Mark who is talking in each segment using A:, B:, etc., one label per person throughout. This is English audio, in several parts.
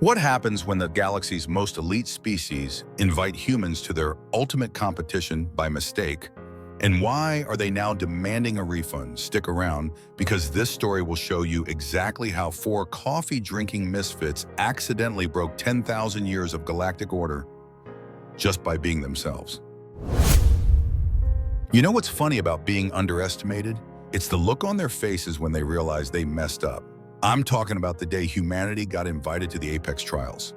A: What happens when the galaxy's most elite species invite humans to their ultimate competition by mistake? And why are they now demanding a refund? Stick around, because this story will show you exactly how four coffee-drinking misfits accidentally broke 10,000 years of galactic order just by being themselves. You know what's funny about being underestimated? It's the look on their faces when they realize they messed up. I'm talking about the day humanity got invited to the Apex trials.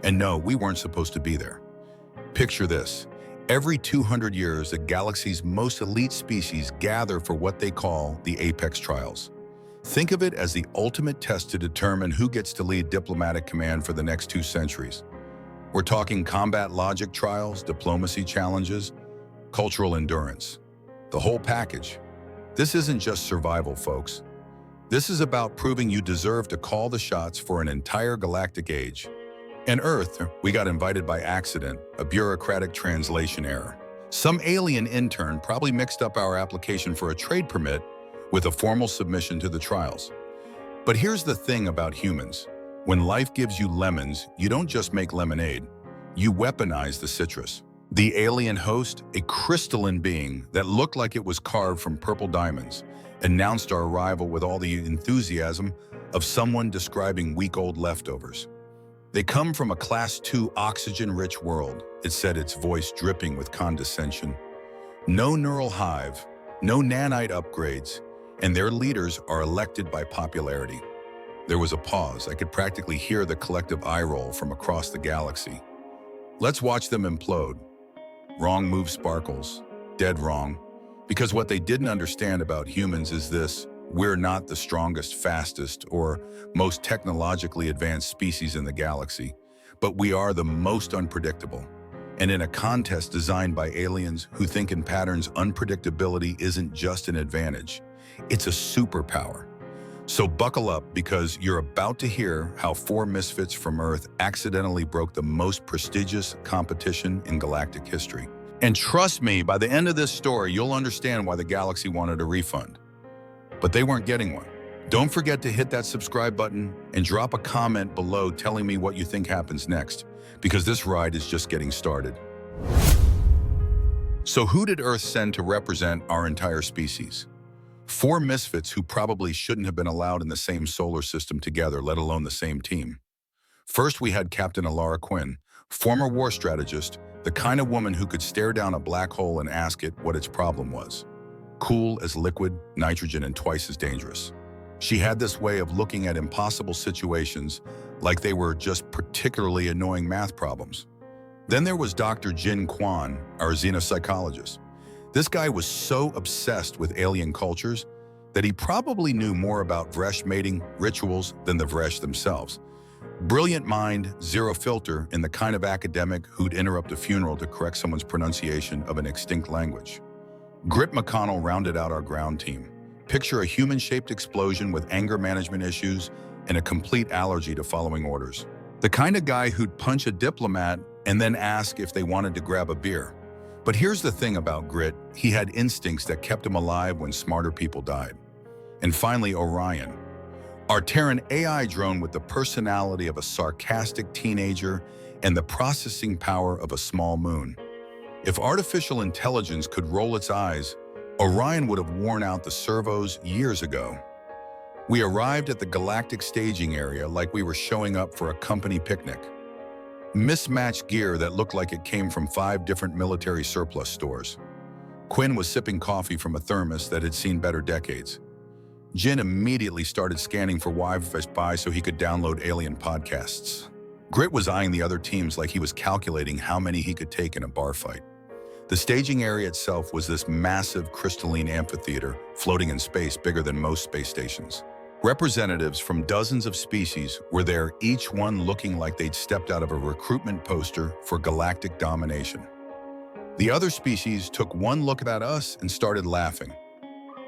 A: And no, we weren't supposed to be there. Picture this. Every 200 years, the galaxy's most elite species gather for what they call the Apex trials. Think of it as the ultimate test to determine who gets to lead diplomatic command for the next 2 centuries. We're talking combat logic trials, diplomacy challenges, cultural endurance. The whole package. This isn't just survival, folks. This is about proving you deserve to call the shots for an entire galactic age. In Earth, we got invited by accident, a bureaucratic translation error. Some alien intern probably mixed up our application for a trade permit with a formal submission to the trials. But here's the thing about humans. When life gives you lemons, you don't just make lemonade. You weaponize the citrus. The alien host, a crystalline being that looked like it was carved from purple diamonds, announced our arrival with all the enthusiasm of someone describing week-old leftovers. They come from a Class 2 oxygen-rich world, it said, its voice dripping with condescension. No neural hive, no nanite upgrades, and their leaders are elected by popularity. There was a pause. I could practically hear the collective eye roll from across the galaxy. Let's watch them implode. Wrong move, Sparkles. Dead wrong. Because what they didn't understand about humans is this: we're not the strongest, fastest, or most technologically advanced species in the galaxy, but we are the most unpredictable. And in a contest designed by aliens who think in patterns, unpredictability isn't just an advantage, it's a superpower. So buckle up, because you're about to hear how 4 misfits from Earth accidentally broke the most prestigious competition in galactic history. And trust me, by the end of this story, you'll understand why the galaxy wanted a refund. But they weren't getting one. Don't forget to hit that subscribe button and drop a comment below telling me what you think happens next, because this ride is just getting started. So who did Earth send to represent our entire species? 4 misfits who probably shouldn't have been allowed in the same solar system together, let alone the same team. First, we had Captain Alara Quinn, former war strategist, the kind of woman who could stare down a black hole and ask it what its problem was. Cool as liquid, nitrogen, and twice as dangerous. She had this way of looking at impossible situations like they were just particularly annoying math problems. Then there was Dr. Jin Kwan, our xenopsychologist. This guy was so obsessed with alien cultures that he probably knew more about Vresh mating rituals than the Vresh themselves. Brilliant mind, zero filter, and the kind of academic who'd interrupt a funeral to correct someone's pronunciation of an extinct language. Grit McConnell rounded out our ground team. Picture a human-shaped explosion with anger management issues and a complete allergy to following orders. The kind of guy who'd punch a diplomat and then ask if they wanted to grab a beer. But here's the thing about Grit: he had instincts that kept him alive when smarter people died. And finally, Orion, our Terran AI drone with the personality of a sarcastic teenager and the processing power of a small moon. If artificial intelligence could roll its eyes, Orion would have worn out the servos years ago. We arrived at the galactic staging area like we were showing up for a company picnic. Mismatched gear that looked like it came from 5 different military surplus stores. Quinn was sipping coffee from a thermos that had seen better decades. Jin immediately started scanning for Wi-Fi so he could download alien podcasts. Grit was eyeing the other teams like he was calculating how many he could take in a bar fight. The staging area itself was this massive crystalline amphitheater floating in space, bigger than most space stations. Representatives from dozens of species were there, each one looking like they'd stepped out of a recruitment poster for galactic domination. The other species took one look at us and started laughing.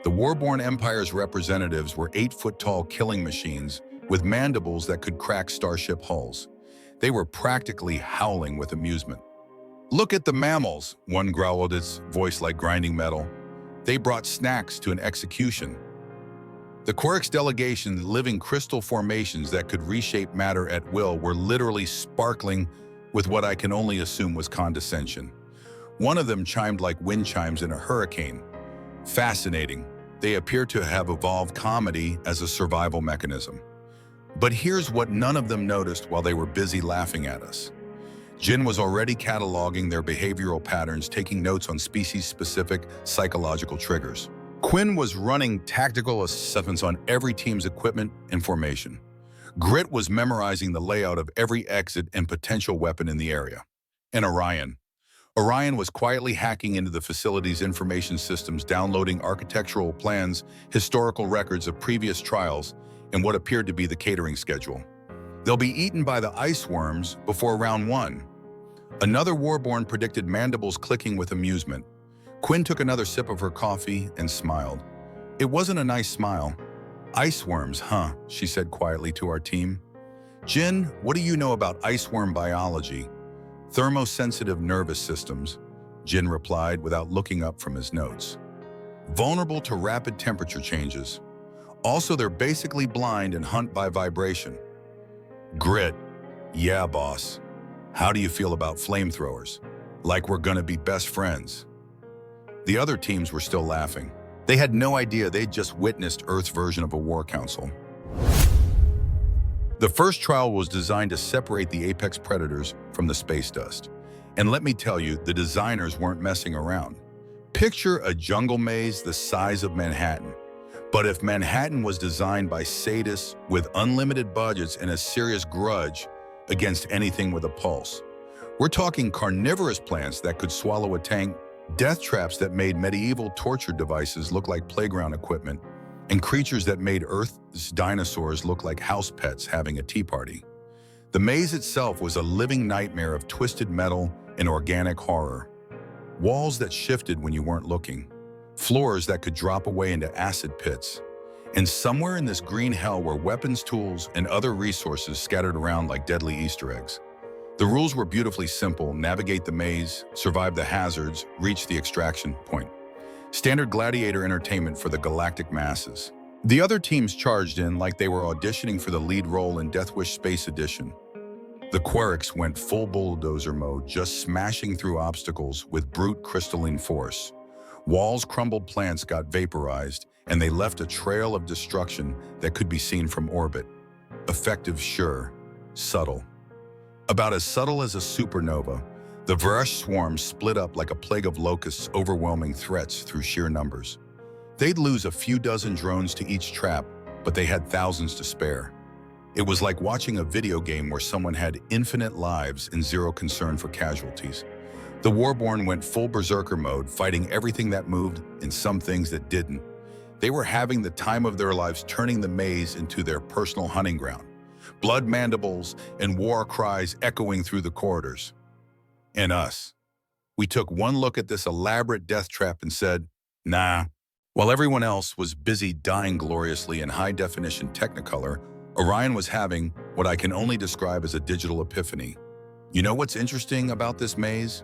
A: The Warborn Empire's representatives were 8-foot-tall killing machines with mandibles that could crack starship hulls. They were practically howling with amusement. "Look at the mammals," one growled, its voice like grinding metal. "They brought snacks to an execution." The Quirk's delegation, living crystal formations that could reshape matter at will, were literally sparkling with what I can only assume was condescension. One of them chimed like wind chimes in a hurricane. Fascinating. They appear to have evolved comedy as a survival mechanism. But here's what none of them noticed while they were busy laughing at us. Jin was already cataloging their behavioral patterns, taking notes on species-specific psychological triggers. Quinn was running tactical assessments on every team's equipment and formation. Grit was memorizing the layout of every exit and potential weapon in the area. And Orion was quietly hacking into the facility's information systems, downloading architectural plans, historical records of previous trials, and what appeared to be the catering schedule. They'll be eaten by the ice worms before round 1. Another Warborn predicted mandibles clicking with amusement. Quinn took another sip of her coffee and smiled. It wasn't a nice smile. Ice worms, huh? She said quietly to our team. Jin, what do you know about ice worm biology? Thermosensitive nervous systems, Jin replied without looking up from his notes. Vulnerable to rapid temperature changes. Also, they're basically blind and hunt by vibration. Grit. Yeah, boss. How do you feel about flamethrowers? Like we're gonna be best friends. The other teams were still laughing. They had no idea they'd just witnessed Earth's version of a war council. The first trial was designed to separate the apex predators from the space dust. And let me tell you, the designers weren't messing around. Picture a jungle maze the size of Manhattan. But if Manhattan was designed by sadists with unlimited budgets and a serious grudge against anything with a pulse. We're talking carnivorous plants that could swallow a tank, death traps that made medieval torture devices look like playground equipment, and creatures that made Earth's dinosaurs look like house pets having a tea party. The maze itself was a living nightmare of twisted metal and organic horror. Walls that shifted when you weren't looking. Floors that could drop away into acid pits. And somewhere in this green hell were weapons, tools, and other resources scattered around like deadly Easter eggs. The rules were beautifully simple: navigate the maze, survive the hazards, reach the extraction point. Standard gladiator entertainment for the galactic masses. The other teams charged in like they were auditioning for the lead role in Death Wish Space Edition. The Quirks went full bulldozer mode, just smashing through obstacles with brute crystalline force. Walls crumbled, plants got vaporized, and they left a trail of destruction that could be seen from orbit. Effective, sure. Subtle. About as subtle as a supernova, the Vrash swarm split up like a plague of locusts, overwhelming threats through sheer numbers. They'd lose a few dozen drones to each trap, but they had thousands to spare. It was like watching a video game where someone had infinite lives and zero concern for casualties. The Warborn went full berserker mode, fighting everything that moved and some things that didn't. They were having the time of their lives, turning the maze into their personal hunting ground. Blood mandibles and war cries echoing through the corridors. And us. We took one look at this elaborate death trap and said, nah. While everyone else was busy dying gloriously in high-definition Technicolor, Orion was having what I can only describe as a digital epiphany. You know what's interesting about this maze?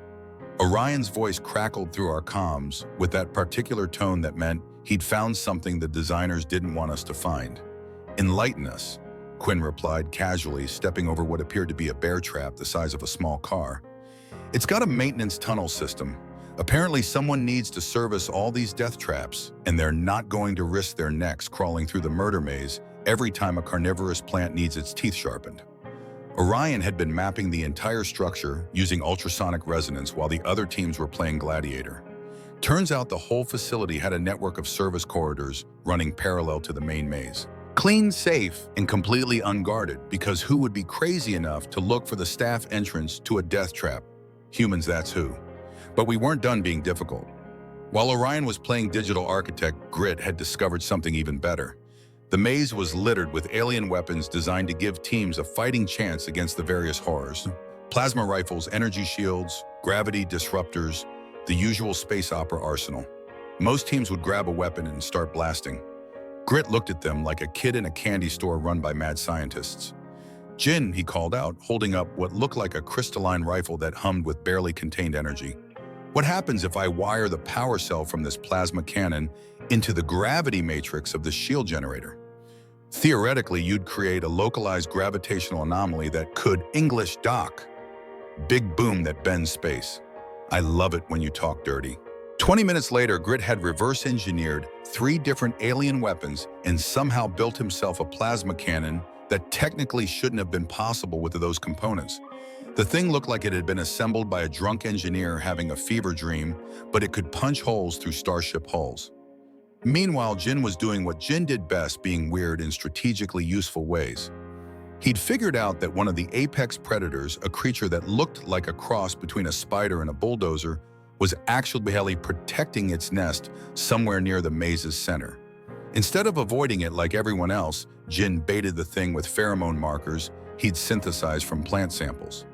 A: Orion's voice crackled through our comms with that particular tone that meant he'd found something the designers didn't want us to find. Enlighten us, Quinn replied casually, stepping over what appeared to be a bear trap the size of a small car. It's got a maintenance tunnel system. Apparently someone needs to service all these death traps, and they're not going to risk their necks crawling through the murder maze every time a carnivorous plant needs its teeth sharpened. Orion had been mapping the entire structure using ultrasonic resonance while the other teams were playing Gladiator. Turns out the whole facility had a network of service corridors running parallel to the main maze. Clean, safe, and completely unguarded, because who would be crazy enough to look for the staff entrance to a death trap? Humans, that's who. But we weren't done being difficult. While Orion was playing digital architect, Grit had discovered something even better. The maze was littered with alien weapons designed to give teams a fighting chance against the various horrors. Plasma rifles, energy shields, gravity disruptors, the usual space opera arsenal. Most teams would grab a weapon and start blasting. Grit looked at them like a kid in a candy store run by mad scientists. Jin, he called out, holding up what looked like a crystalline rifle that hummed with barely contained energy. What happens if I wire the power cell from this plasma cannon into the gravity matrix of the shield generator. Theoretically, you'd create a localized gravitational anomaly that could English dock. Big boom that bends space. I love it when you talk dirty. 20 minutes later, Grit had reverse-engineered 3 different alien weapons and somehow built himself a plasma cannon that technically shouldn't have been possible with those components. The thing looked like it had been assembled by a drunk engineer having a fever dream, but it could punch holes through starship hulls. Meanwhile, Jin was doing what Jin did best, being weird in strategically useful ways. He'd figured out that one of the apex predators, a creature that looked like a cross between a spider and a bulldozer, was actually protecting its nest somewhere near the maze's center. Instead of avoiding it like everyone else, Jin baited the thing with pheromone markers he'd synthesized from plant samples.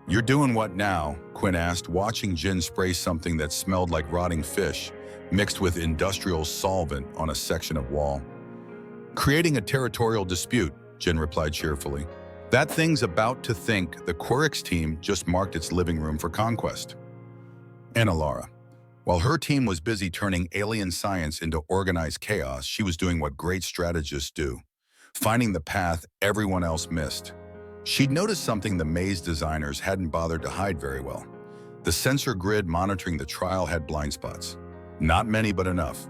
A: "You're doing what now?" Quinn asked, watching Jin spray something that smelled like rotting fish, mixed with industrial solvent on a section of wall. "Creating a territorial dispute," Jin replied cheerfully. "That thing's about to think the Quirix team just marked its living room for conquest." And Alara. While her team was busy turning alien science into organized chaos, she was doing what great strategists do, finding the path everyone else missed. She'd noticed something the maze designers hadn't bothered to hide very well. The sensor grid monitoring the trial had blind spots. Not many, but enough.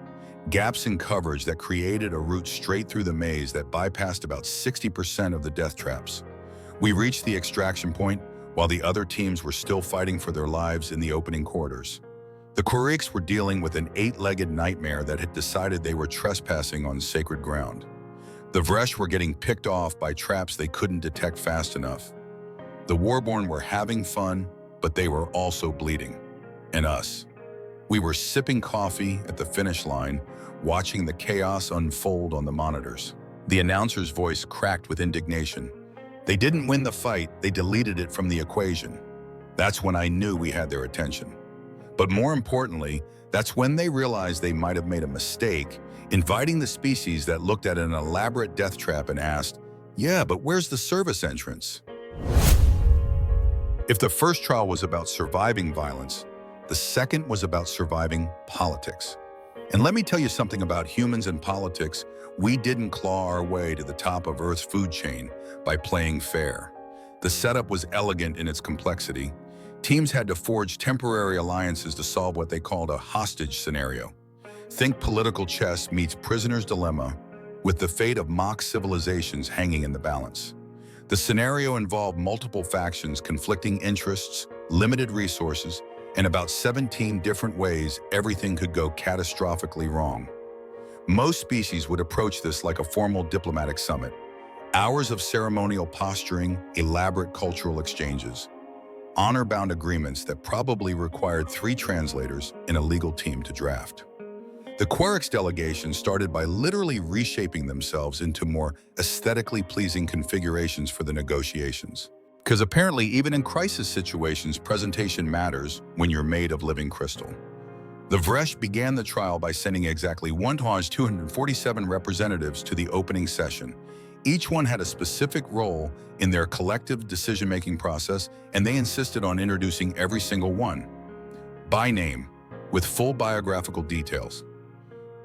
A: Gaps in coverage that created a route straight through the maze that bypassed about 60% of the death traps. We reached the extraction point while the other teams were still fighting for their lives in the opening quarters. The Quirix were dealing with an 8-legged nightmare that had decided they were trespassing on sacred ground. The Vresh were getting picked off by traps they couldn't detect fast enough. The Warborn were having fun, but they were also bleeding. And us. We were sipping coffee at the finish line, watching the chaos unfold on the monitors. The announcer's voice cracked with indignation. They didn't win the fight, they deleted it from the equation. That's when I knew we had their attention. But more importantly, that's when they realized they might have made a mistake, inviting the species that looked at an elaborate death trap and asked, "Yeah, but where's the service entrance?" If the first trial was about surviving violence, the second was about surviving politics. And let me tell you something about humans and politics. We didn't claw our way to the top of Earth's food chain by playing fair. The setup was elegant in its complexity. Teams had to forge temporary alliances to solve what they called a hostage scenario. Think political chess meets prisoner's dilemma, with the fate of mock civilizations hanging in the balance. The scenario involved multiple factions, conflicting interests, limited resources, and about 17 different ways everything could go catastrophically wrong. Most species would approach this like a formal diplomatic summit. Hours of ceremonial posturing, elaborate cultural exchanges, honor-bound agreements that probably required 3 translators and a legal team to draft. The Quirix delegation started by literally reshaping themselves into more aesthetically pleasing configurations for the negotiations. Because apparently, even in crisis situations, presentation matters when you're made of living crystal. The Vresh began the trial by sending exactly 1,247 representatives to the opening session. Each one had a specific role in their collective decision-making process, and they insisted on introducing every single one, by name, with full biographical details.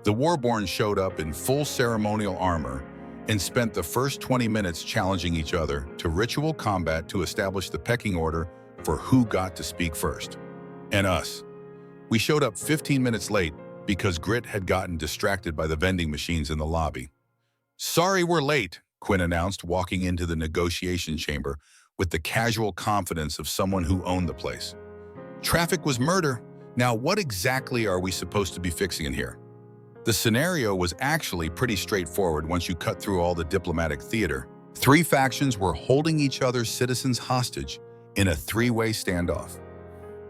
A: The Warborn showed up in full ceremonial armor and spent the first 20 minutes challenging each other to ritual combat to establish the pecking order for who got to speak first. And us. We showed up 15 minutes late because Grit had gotten distracted by the vending machines in the lobby. "Sorry we're late," Quinn announced, walking into the negotiation chamber with the casual confidence of someone who owned the place. "Traffic was murder. Now what exactly are we supposed to be fixing in here?" The scenario was actually pretty straightforward once you cut through all the diplomatic theater. 3 factions were holding each other's citizens hostage in a 3-way standoff.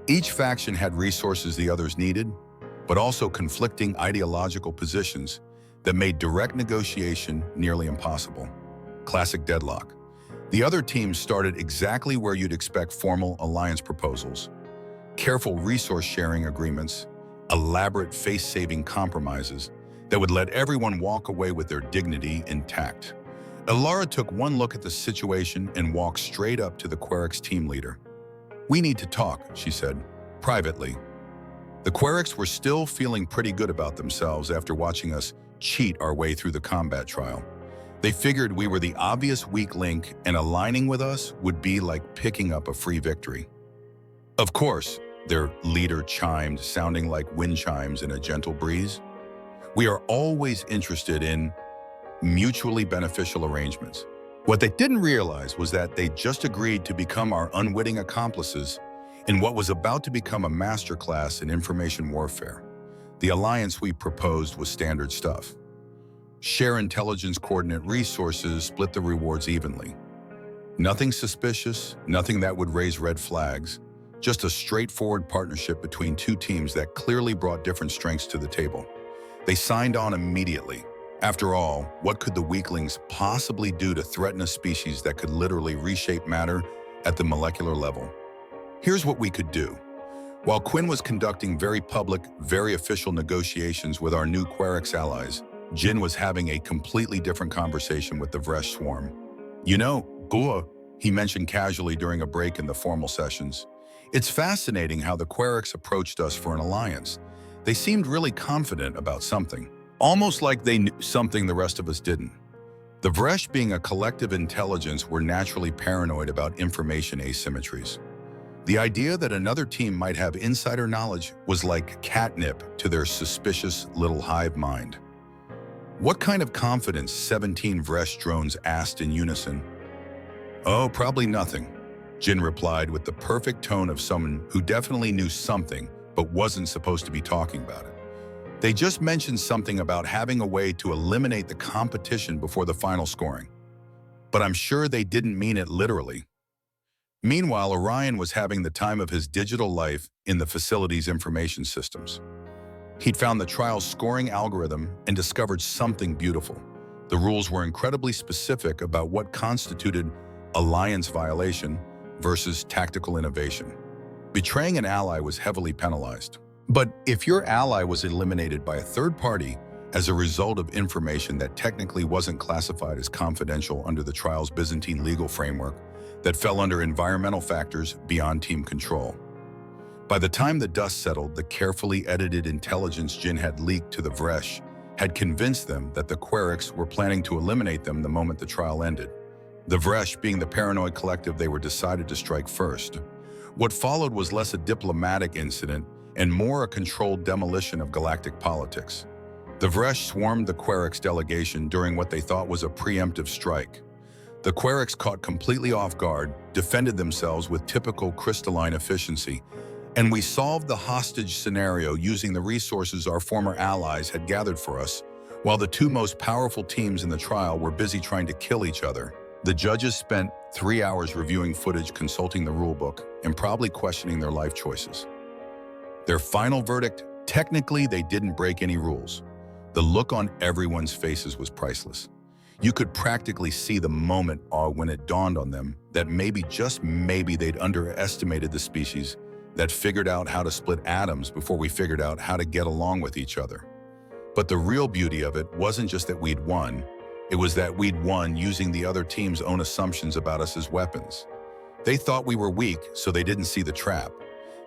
A: Each faction had resources the others needed, but also conflicting ideological positions that made direct negotiation nearly impossible. Classic deadlock. The other teams started exactly where you'd expect formal alliance proposals. Careful resource-sharing agreements, elaborate face-saving compromises that would let everyone walk away with their dignity intact. Alara took one look at the situation and walked straight up to the Quirix team leader. "We need to talk," she said, privately. The Querics were still feeling pretty good about themselves after watching us cheat our way through the combat trial. They figured we were the obvious weak link, and aligning with us would be like picking up a free victory. Of course, their leader chimed, sounding like wind chimes in a gentle breeze. We are always interested in mutually beneficial arrangements. What they didn't realize was that they just agreed to become our unwitting accomplices in what was about to become a masterclass in information warfare. The alliance we proposed was standard stuff. Share intelligence coordinate resources, split the rewards evenly. Nothing suspicious, nothing that would raise red flags, just a straightforward partnership between two teams that clearly brought different strengths to the table. They signed on immediately. After all, what could the weaklings possibly do to threaten a species that could literally reshape matter at the molecular level? Here's what we could do. While Quinn was conducting very public, very official negotiations with our new Querix allies, Jin was having a completely different conversation with the Vresh swarm. You know, Gua, he mentioned casually during a break in the formal sessions. It's fascinating how the Querix approached us for an alliance. They seemed really confident about something, almost like they knew something the rest of us didn't. The Vresh, being a collective intelligence, were naturally paranoid about information asymmetries. The idea that another team might have insider knowledge was like catnip to their suspicious little hive mind. What kind of confidence? 17 Vresh drones asked in unison. Oh, probably nothing, Jin replied with the perfect tone of someone who definitely knew something but wasn't supposed to be talking about it. They just mentioned something about having a way to eliminate the competition before the final scoring. But I'm sure they didn't mean it literally. Meanwhile, Orion was having the time of his digital life in the facility's information systems. He'd found the trial's scoring algorithm and discovered something beautiful. The rules were incredibly specific about what constituted alliance violation versus tactical innovation. Betraying an ally was heavily penalized. But if your ally was eliminated by a third party as a result of information that technically wasn't classified as confidential under the trial's Byzantine legal framework, that fell under environmental factors beyond team control. By the time the dust settled, the carefully edited intelligence Jin had leaked to the Vresh had convinced them that the Querics were planning to eliminate them the moment the trial ended. The Vresh, being the paranoid collective they were, decided to strike first. What followed was less a diplomatic incident and more a controlled demolition of galactic politics. The Vresh swarmed the Querics delegation during what they thought was a preemptive strike. The Querics, caught completely off guard, defended themselves with typical crystalline efficiency, and we solved the hostage scenario using the resources our former allies had gathered for us, while the two most powerful teams in the trial were busy trying to kill each other. The judges spent 3 hours reviewing footage, consulting the rulebook, and probably questioning their life choices. Their final verdict: technically they didn't break any rules. The look on everyone's faces was priceless. You could practically see the moment when it dawned on them that maybe, just maybe, they'd underestimated the species that figured out how to split atoms before we figured out how to get along with each other. But the real beauty of it wasn't just that we'd won, it was that we'd won using the other team's own assumptions about us as weapons. They thought we were weak, so they didn't see the trap.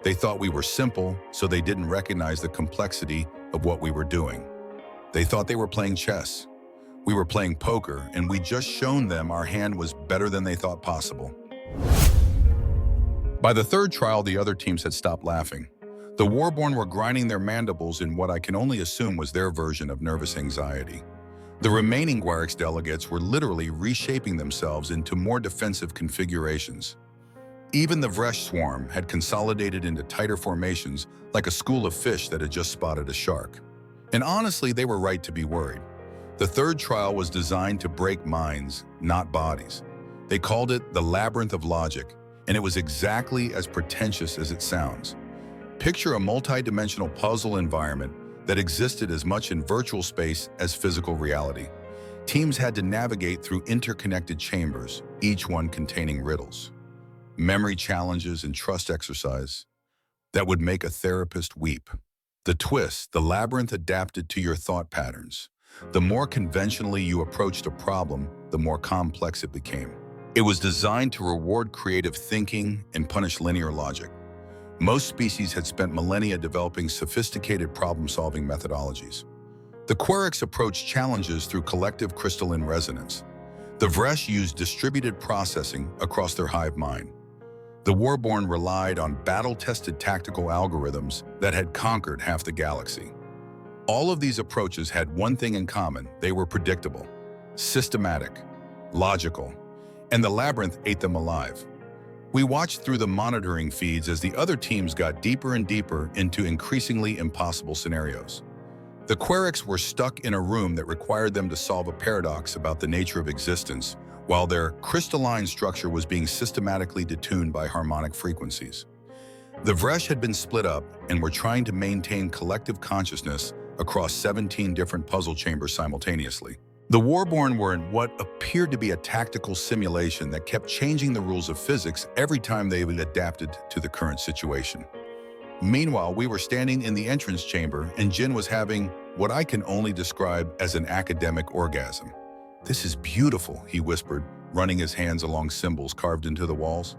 A: They thought we were simple, so they didn't recognize the complexity of what we were doing. They thought they were playing chess. We were playing poker, and we'd just shown them our hand was better than they thought possible. By the third trial, the other teams had stopped laughing. The Warborn were grinding their mandibles in what I can only assume was their version of nervous anxiety. The remaining Guarix delegates were literally reshaping themselves into more defensive configurations. Even the Vresh swarm had consolidated into tighter formations, like a school of fish that had just spotted a shark. And honestly, they were right to be worried. The third trial was designed to break minds, not bodies. They called it the Labyrinth of Logic, and it was exactly as pretentious as it sounds. Picture a multi-dimensional puzzle environment that existed as much in virtual space as physical reality. Teams had to navigate through interconnected chambers, each one containing riddles, memory challenges, and trust exercise that would make a therapist weep. The twist: the labyrinth adapted to your thought patterns. The more conventionally you approached a problem, the more complex it became. It was designed to reward creative thinking and punish linear logic. Most species had spent millennia developing sophisticated problem-solving methodologies. The Querix approached challenges through collective crystalline resonance. The Vresh used distributed processing across their hive mind. The Warborn relied on battle-tested tactical algorithms that had conquered half the galaxy. All of these approaches had one thing in common: they were predictable, systematic, logical, and the labyrinth ate them alive. We watched through the monitoring feeds as the other teams got deeper and deeper into increasingly impossible scenarios. The Querix were stuck in a room that required them to solve a paradox about the nature of existence, while their crystalline structure was being systematically detuned by harmonic frequencies. The Vresh had been split up and were trying to maintain collective consciousness across 17 different puzzle chambers simultaneously. The Warborn were in what appeared to be a tactical simulation that kept changing the rules of physics every time they adapted to the current situation. Meanwhile, we were standing in the entrance chamber and Jin was having what I can only describe as an academic orgasm. "This is beautiful," he whispered, running his hands along symbols carved into the walls.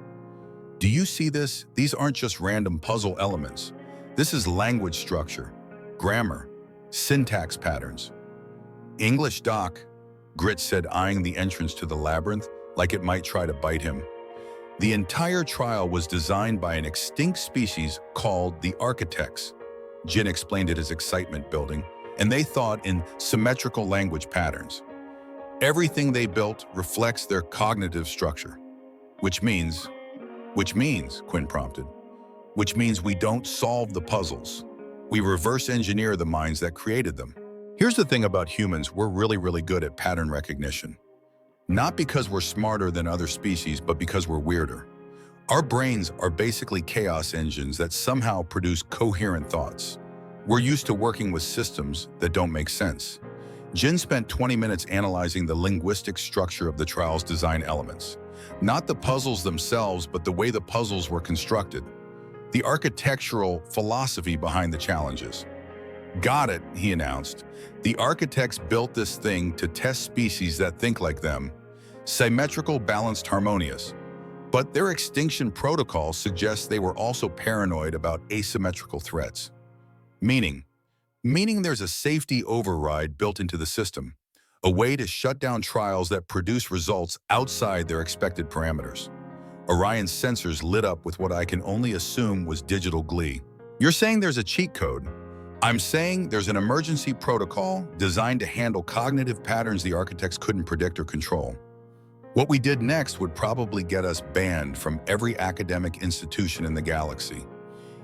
A: "Do you see this? These aren't just random puzzle elements. This is language structure, grammar, syntax patterns." "English, Doc," Grit said, eyeing the entrance to the labyrinth like it might try to bite him. The entire trial was designed by an extinct species called the Architects. Jin explained it as excitement building, and they thought in symmetrical language patterns. Everything they built reflects their cognitive structure. Which means, Quinn prompted. "Which means we don't solve the puzzles. We reverse engineer the minds that created them." Here's the thing about humans: we're really good at pattern recognition. Not because we're smarter than other species, but because we're weirder. Our brains are basically chaos engines that somehow produce coherent thoughts. We're used to working with systems that don't make sense. Jin spent 20 minutes analyzing the linguistic structure of the trial's design elements. Not the puzzles themselves, but the way the puzzles were constructed. The architectural philosophy behind the challenges. "Got it," he announced. "The Architects built this thing to test species that think like them. Symmetrical, balanced, harmonious. But their extinction protocol suggests they were also paranoid about asymmetrical threats. Meaning there's a safety override built into the system, a way to shut down trials that produce results outside their expected parameters." Orion's sensors lit up with what I can only assume was digital glee. "You're saying there's a cheat code?" "I'm saying there's an emergency protocol designed to handle cognitive patterns the Architects couldn't predict or control. What we did next would probably get us banned from every academic institution in the galaxy.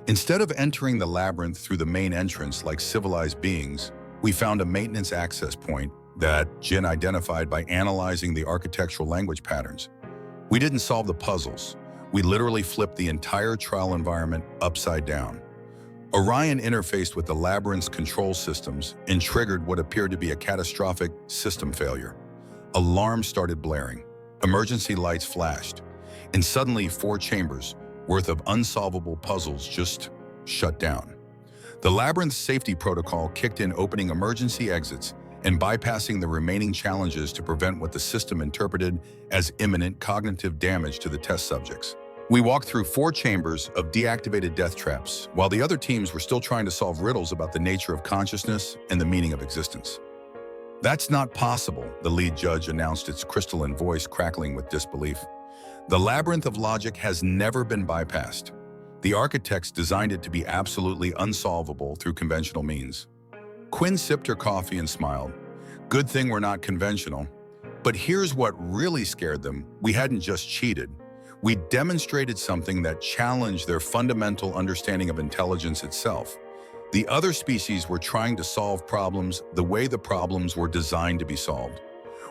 A: Instead of entering the labyrinth through the main entrance like civilized beings, we found a maintenance access point that Jin identified by analyzing the architectural language patterns. We didn't solve the puzzles. We literally flipped the entire trial environment upside down. Orion interfaced with the labyrinth's control systems and triggered what appeared to be a catastrophic system failure. Alarms started blaring. Emergency lights flashed. And suddenly 4 chambers worth of unsolvable puzzles just shut down. The labyrinth's safety protocol kicked in, opening emergency exits and bypassing the remaining challenges to prevent what the system interpreted as imminent cognitive damage to the test subjects. We walked through 4 chambers of deactivated death traps, while the other teams were still trying to solve riddles about the nature of consciousness and the meaning of existence. "That's not possible," the lead judge announced, its crystalline voice crackling with disbelief. "The labyrinth of logic has never been bypassed. The Architects designed it to be absolutely unsolvable through conventional means." Quinn sipped her coffee and smiled. "Good thing we're not conventional. But here's what really scared them. We hadn't just cheated. We demonstrated something that challenged their fundamental understanding of intelligence itself. The other species were trying to solve problems the way the problems were designed to be solved.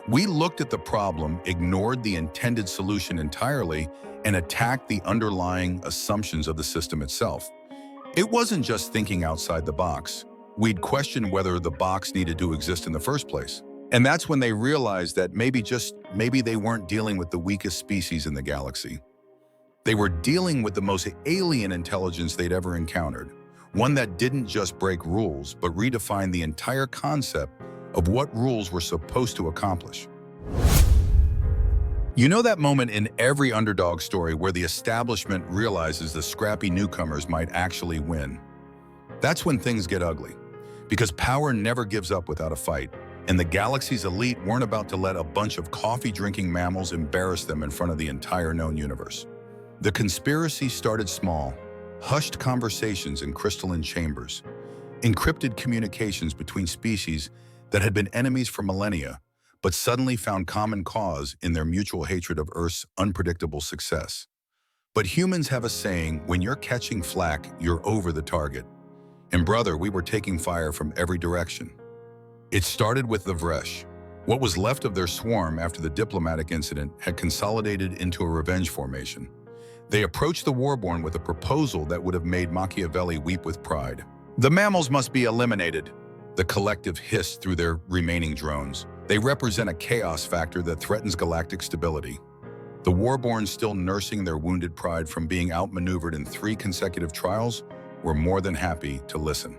A: We looked at the problem, ignored the intended solution entirely, and attacked the underlying assumptions of the system itself. It wasn't just thinking outside the box. We'd questioned whether the box needed to exist in the first place. And that's when they realized that maybe they weren't dealing with the weakest species in the galaxy. They were dealing with the most alien intelligence they'd ever encountered, one that didn't just break rules, but redefined the entire concept of what rules were supposed to accomplish. You know that moment in every underdog story where the establishment realizes the scrappy newcomers might actually win? That's when things get ugly, because power never gives up without a fight, and the galaxy's elite weren't about to let a bunch of coffee-drinking mammals embarrass them in front of the entire known universe. The conspiracy started small, hushed conversations in crystalline chambers, encrypted communications between species that had been enemies for millennia, but suddenly found common cause in their mutual hatred of Earth's unpredictable success. But humans have a saying, when you're catching flack, you're over the target. And brother, we were taking fire from every direction. It started with the Vresh. What was left of their swarm after the diplomatic incident had consolidated into a revenge formation. They approached the Warborn with a proposal that would have made Machiavelli weep with pride. The mammals must be eliminated, the collective hissed through their remaining drones. They represent a chaos factor that threatens galactic stability. The Warborn, still nursing their wounded pride from being outmaneuvered in 3 consecutive trials, were more than happy to listen.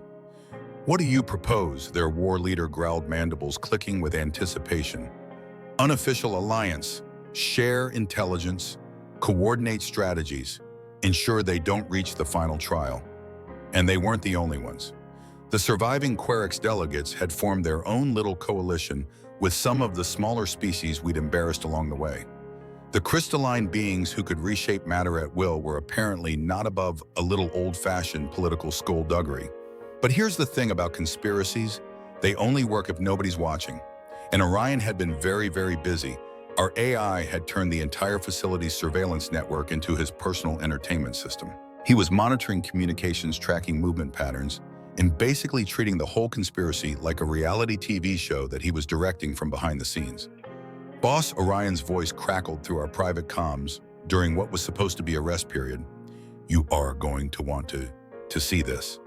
A: What do you propose? Their war leader growled, mandibles clicking with anticipation. Unofficial alliance. Share intelligence. Coordinate strategies. Ensure they don't reach the final trial. And they weren't the only ones. The surviving Querix delegates had formed their own little coalition with some of the smaller species we'd embarrassed along the way. The crystalline beings who could reshape matter at will were apparently not above a little old-fashioned political skullduggery. But here's the thing about conspiracies: they only work if nobody's watching. And Orion had been very, very busy. Our AI had turned the entire facility's surveillance network into his personal entertainment system. He was monitoring communications, tracking movement patterns, and basically treating the whole conspiracy like a reality TV show that he was directing from behind the scenes. Boss Orion's voice crackled through our private comms during what was supposed to be a rest period. You are going to want to see this.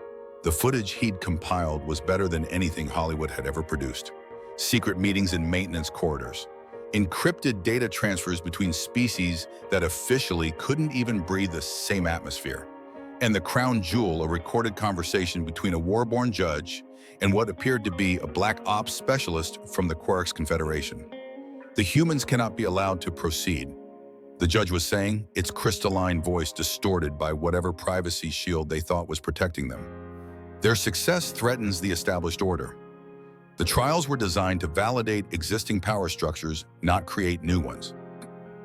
A: The footage he'd compiled was better than anything Hollywood had ever produced. Secret meetings in maintenance corridors. Encrypted data transfers between species that officially couldn't even breathe the same atmosphere. And the crown jewel, a recorded conversation between a Warborn judge and what appeared to be a black ops specialist from the Querix Confederation. The humans cannot be allowed to proceed, the judge was saying, its crystalline voice distorted by whatever privacy shield they thought was protecting them. Their success threatens the established order. The trials were designed to validate existing power structures, not create new ones.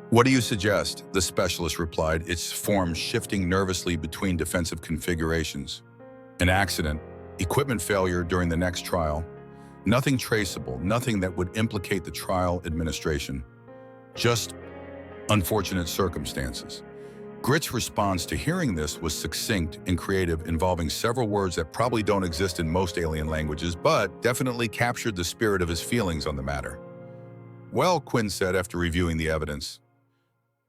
A: What do you suggest? The specialist replied, its form shifting nervously between defensive configurations. An accident, equipment failure during the next trial, nothing traceable, nothing that would implicate the trial administration. Just unfortunate circumstances. Grit's response to hearing this was succinct and creative, involving several words that probably don't exist in most alien languages, but definitely captured the spirit of his feelings on the matter. Well, Quinn said after reviewing the evidence,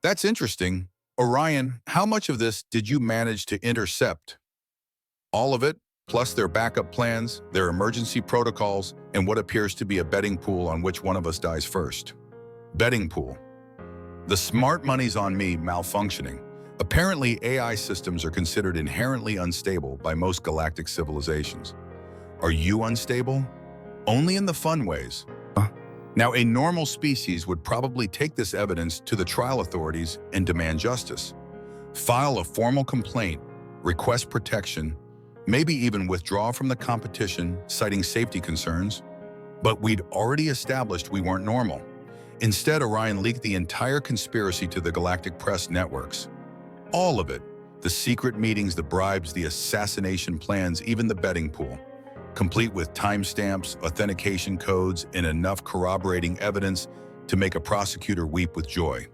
A: that's interesting. Orion, how much of this did you manage to intercept? All of it, plus their backup plans, their emergency protocols, and what appears to be a betting pool on which one of us dies first. Betting pool. The smart money's on me malfunctioning. Apparently, AI systems are considered inherently unstable by most galactic civilizations. Are you unstable? Only in the fun ways. Now, a normal species would probably take this evidence to the trial authorities and demand justice. File a formal complaint, request protection, maybe even withdraw from the competition, citing safety concerns. But we'd already established we weren't normal. Instead, Orion leaked the entire conspiracy to the galactic press networks. All of it. The secret meetings, the bribes, the assassination plans, even the betting pool. Complete with timestamps, authentication codes, and enough corroborating evidence to make a prosecutor weep with joy.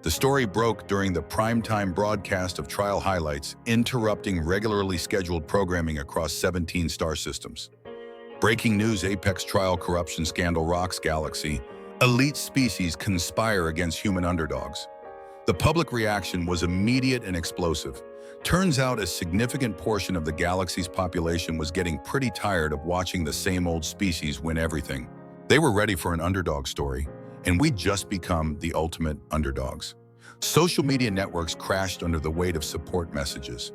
A: The story broke during the primetime broadcast of trial highlights, interrupting regularly scheduled programming across 17 star systems. Breaking news: Apex trial corruption scandal rocks galaxy. Elite species conspire against human underdogs. The public reaction was immediate and explosive. Turns out a significant portion of the galaxy's population was getting pretty tired of watching the same old species win everything. They were ready for an underdog story, and we'd just become the ultimate underdogs. Social media networks crashed under the weight of support messages.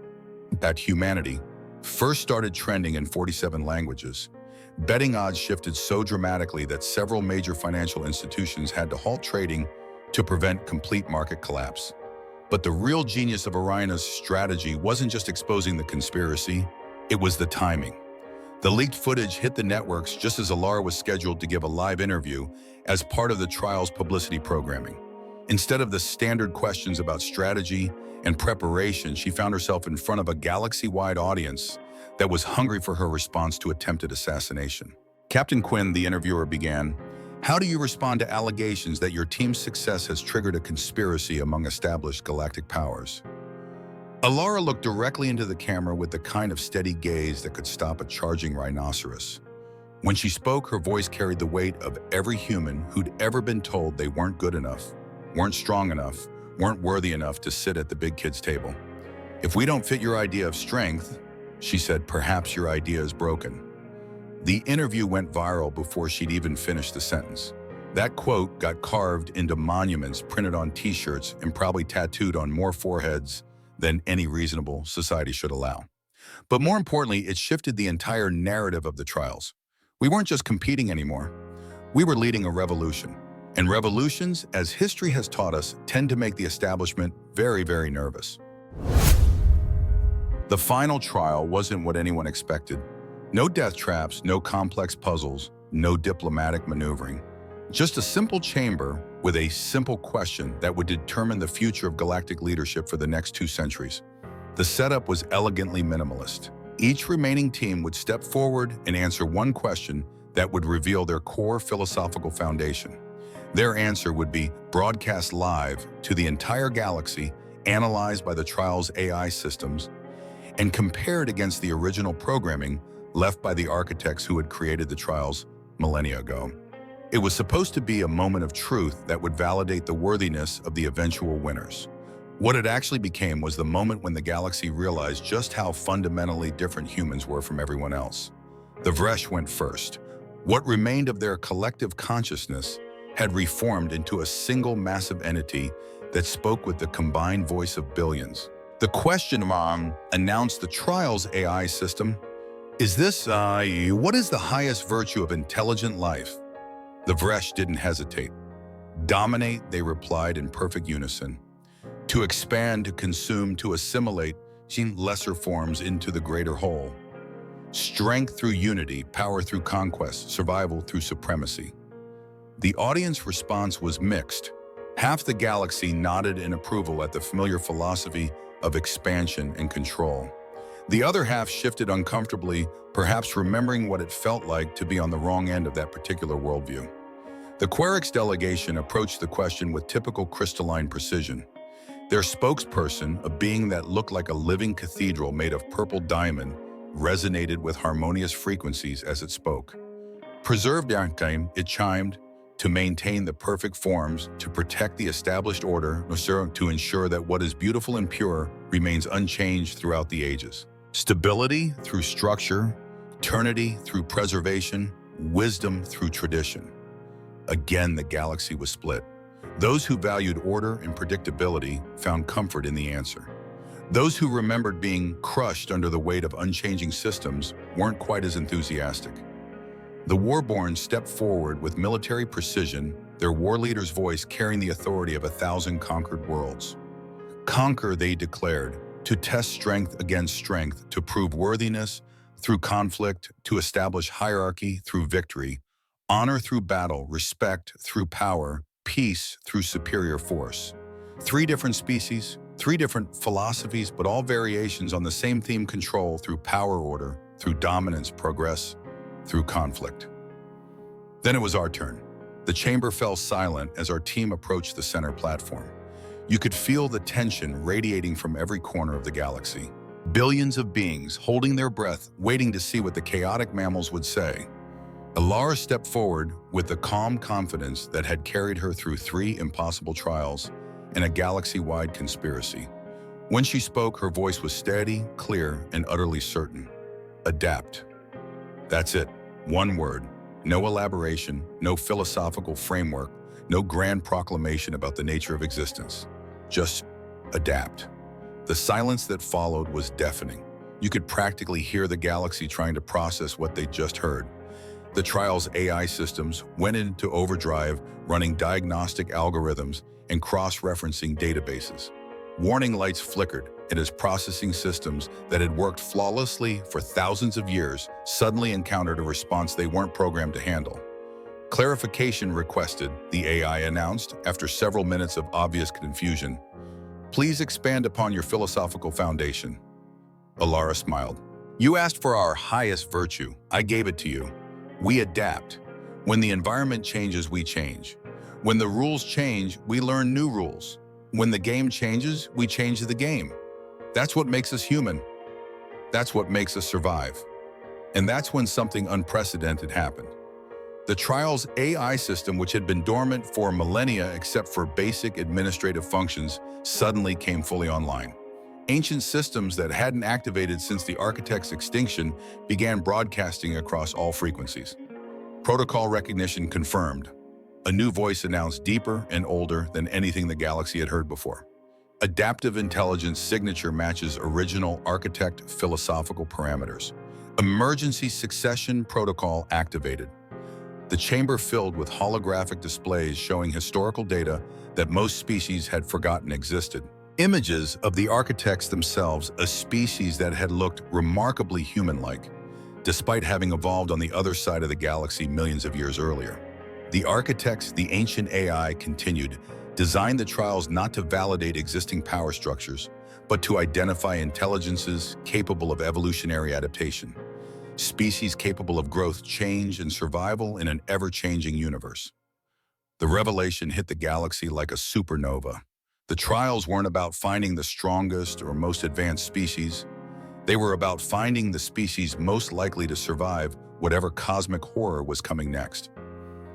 A: That humanity first started trending in 47 languages. Betting odds shifted so dramatically that several major financial institutions had to halt trading to prevent complete market collapse. But the real genius of Oriana's strategy wasn't just exposing the conspiracy, it was the timing. The leaked footage hit the networks just as Alara was scheduled to give a live interview as part of the trial's publicity programming. Instead of the standard questions about strategy and preparation, she found herself in front of a galaxy-wide audience that was hungry for her response to attempted assassination. Captain Quinn, the interviewer, began, "How do you respond to allegations that your team's success has triggered a conspiracy among established galactic powers?" Alara looked directly into the camera with the kind of steady gaze that could stop a charging rhinoceros. When she spoke, her voice carried the weight of every human who'd ever been told they weren't good enough, weren't strong enough, weren't worthy enough to sit at the big kids' table. "If we don't fit your idea of strength," she said, "perhaps your idea is broken." The interview went viral before she'd even finished the sentence. That quote got carved into monuments, printed on t-shirts, and probably tattooed on more foreheads than any reasonable society should allow. But more importantly, it shifted the entire narrative of the trials. We weren't just competing anymore. We were leading a revolution. And revolutions, as history has taught us, tend to make the establishment very, very nervous. The final trial wasn't what anyone expected. No death traps, no complex puzzles, no diplomatic maneuvering. Just a simple chamber with a simple question that would determine the future of galactic leadership for the next 2 centuries. The setup was elegantly minimalist. Each remaining team would step forward and answer one question that would reveal their core philosophical foundation. Their answer would be broadcast live to the entire galaxy, analyzed by the trial's AI systems, and compared against the original programming left by the architects who had created the trials millennia ago. It was supposed to be a moment of truth that would validate the worthiness of the eventual winners. What it actually became was the moment when the galaxy realized just how fundamentally different humans were from everyone else. The Vresh went first. What remained of their collective consciousness had reformed into a single massive entity that spoke with the combined voice of billions. The question announced the trial's AI system. What is the highest virtue of intelligent life? The Vresh didn't hesitate. Dominate, they replied in perfect unison. To expand, to consume, to assimilate, lesser forms into the greater whole. Strength through unity, power through conquest, survival through supremacy. The audience response was mixed. Half the galaxy nodded in approval at the familiar philosophy of expansion and control. The other half shifted uncomfortably, perhaps remembering what it felt like to be on the wrong end of that particular worldview. The Querix delegation approached the question with typical crystalline precision. Their spokesperson, a being that looked like a living cathedral made of purple diamond, resonated with harmonious frequencies as it spoke. Preserved time, it chimed, to maintain the perfect forms, to protect the established order, to ensure that what is beautiful and pure remains unchanged throughout the ages. Stability through structure, eternity through preservation, wisdom through tradition. Again, the galaxy was split. Those who valued order and predictability found comfort in the answer. Those who remembered being crushed under the weight of unchanging systems weren't quite as enthusiastic. The Warborn stepped forward with military precision, their war leader's voice carrying the authority of 1,000 conquered worlds. Conquer, they declared, to test strength against strength, to prove worthiness through conflict, to establish hierarchy through victory, honor through battle, respect through power, peace through superior force. 3 different species, 3 different philosophies, but all variations on the same theme: control through power order, through dominance, progress, through conflict. Then it was our turn. The chamber fell silent as our team approached the center platform. You could feel the tension radiating from every corner of the galaxy. Billions of beings holding their breath, waiting to see what the chaotic mammals would say. Alara stepped forward with the calm confidence that had carried her through 3 impossible trials and a galaxy-wide conspiracy. When she spoke, her voice was steady, clear, and utterly certain. Adapt. That's it. One word. No elaboration, no philosophical framework, no grand proclamation about the nature of existence. Just adapt. The silence that followed was deafening. You could practically hear the galaxy trying to process what they'd just heard. The trial's AI systems went into overdrive, running diagnostic algorithms and cross-referencing databases. Warning lights flickered, and as processing systems that had worked flawlessly for thousands of years suddenly encountered a response they weren't programmed to handle. Clarification requested, the AI announced after several minutes of obvious confusion. Please expand upon your philosophical foundation. Alara smiled. You asked for our highest virtue. I gave it to you. We adapt. When the environment changes, we change. When the rules change, we learn new rules. When the game changes, we change the game. That's what makes us human. That's what makes us survive. And that's when something unprecedented happened. The trial's AI system, which had been dormant for millennia except for basic administrative functions, suddenly came fully online. Ancient systems that hadn't activated since the architect's extinction began broadcasting across all frequencies. Protocol recognition confirmed. A new voice announced deeper and older than anything the galaxy had heard before. Adaptive intelligence signature matches original architect philosophical parameters. Emergency succession protocol activated. The chamber filled with holographic displays showing historical data that most species had forgotten existed. Images of the architects themselves, a species that had looked remarkably human-like, despite having evolved on the other side of the galaxy millions of years earlier. The architects, the ancient AI, continued, designed the trials not to validate existing power structures, but to identify intelligences capable of evolutionary adaptation, species capable of growth, change, and survival in an ever-changing universe. The revelation hit the galaxy like a supernova. The trials weren't about finding the strongest or most advanced species. They were about finding the species most likely to survive whatever cosmic horror was coming next.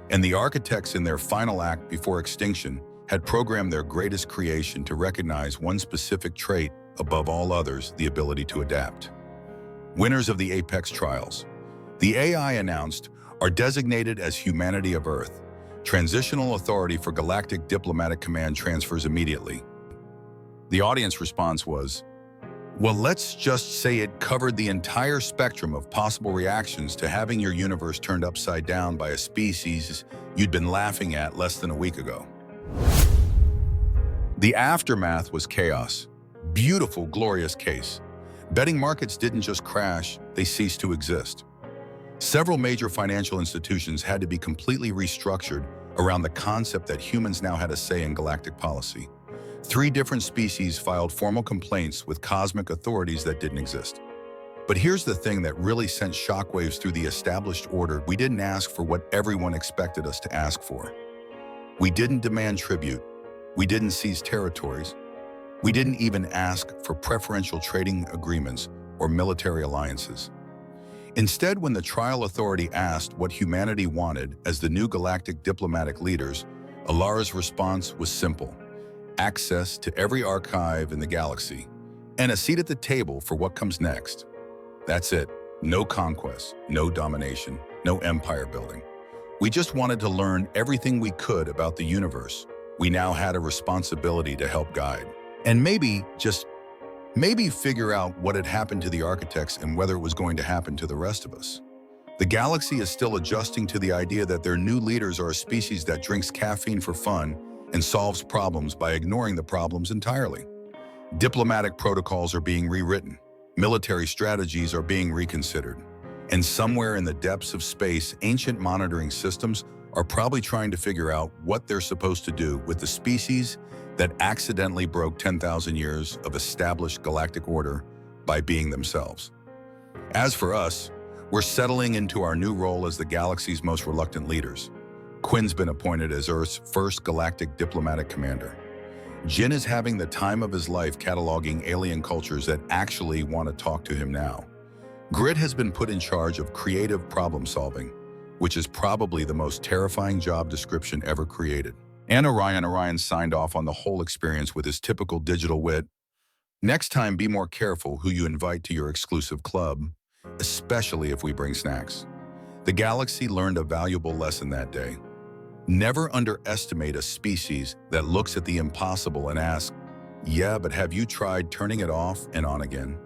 A: And the architects in their final act before extinction had programmed their greatest creation to recognize one specific trait above all others, the ability to adapt. Winners of the Apex trials. The AI announced are designated as Humanity of Earth. Transitional authority for Galactic Diplomatic Command transfers immediately. The audience response was, well, let's just say it covered the entire spectrum of possible reactions to having your universe turned upside down by a species you'd been laughing at less than a week ago. The aftermath was chaos. Beautiful, glorious case. Betting markets didn't just crash, they ceased to exist. Several major financial institutions had to be completely restructured around the concept that humans now had a say in galactic policy. 3 different species filed formal complaints with cosmic authorities that didn't exist. But here's the thing that really sent shockwaves through the established order. We didn't ask for what everyone expected us to ask for. We didn't demand tribute. We didn't seize territories. We didn't even ask for preferential trading agreements or military alliances. Instead, when the trial authority asked what humanity wanted as the new galactic diplomatic leaders, Alara's response was simple: access to every archive in the galaxy, and a seat at the table for what comes next. That's it. No conquest, no domination, no empire building. We just wanted to learn everything we could about the universe. We now had a responsibility to help guide. And maybe figure out what had happened to the architects and whether it was going to happen to the rest of us. The galaxy is still adjusting to the idea that their new leaders are a species that drinks caffeine for fun and solves problems by ignoring the problems entirely. Diplomatic protocols are being rewritten. Military strategies are being reconsidered. And somewhere in the depths of space, ancient monitoring systems are probably trying to figure out what they're supposed to do with the species that accidentally broke 10,000 years of established galactic order by being themselves. As for us, we're settling into our new role as the galaxy's most reluctant leaders. Quinn's been appointed as Earth's first galactic diplomatic commander. Jin is having the time of his life cataloging alien cultures that actually want to talk to him now. Grit has been put in charge of creative problem solving, which is probably the most terrifying job description ever created. And Orion signed off on the whole experience with his typical digital wit. Next time, be more careful who you invite to your exclusive club, especially if we bring snacks. The galaxy learned a valuable lesson that day. Never underestimate a species that looks at the impossible and asks, yeah, but have you tried turning it off and on again?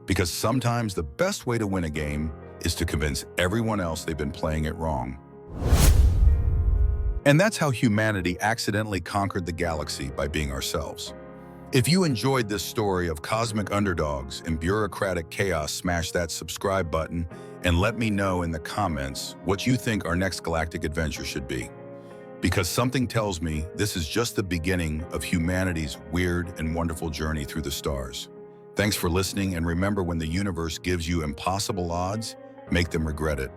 A: Because sometimes the best way to win a game is to convince everyone else they've been playing it wrong. And that's how humanity accidentally conquered the galaxy, by being ourselves. If you enjoyed this story of cosmic underdogs and bureaucratic chaos, smash that subscribe button and let me know in the comments what you think our next galactic adventure should be. Because something tells me this is just the beginning of humanity's weird and wonderful journey through the stars. Thanks for listening, and remember, when the universe gives you impossible odds, make them regret it.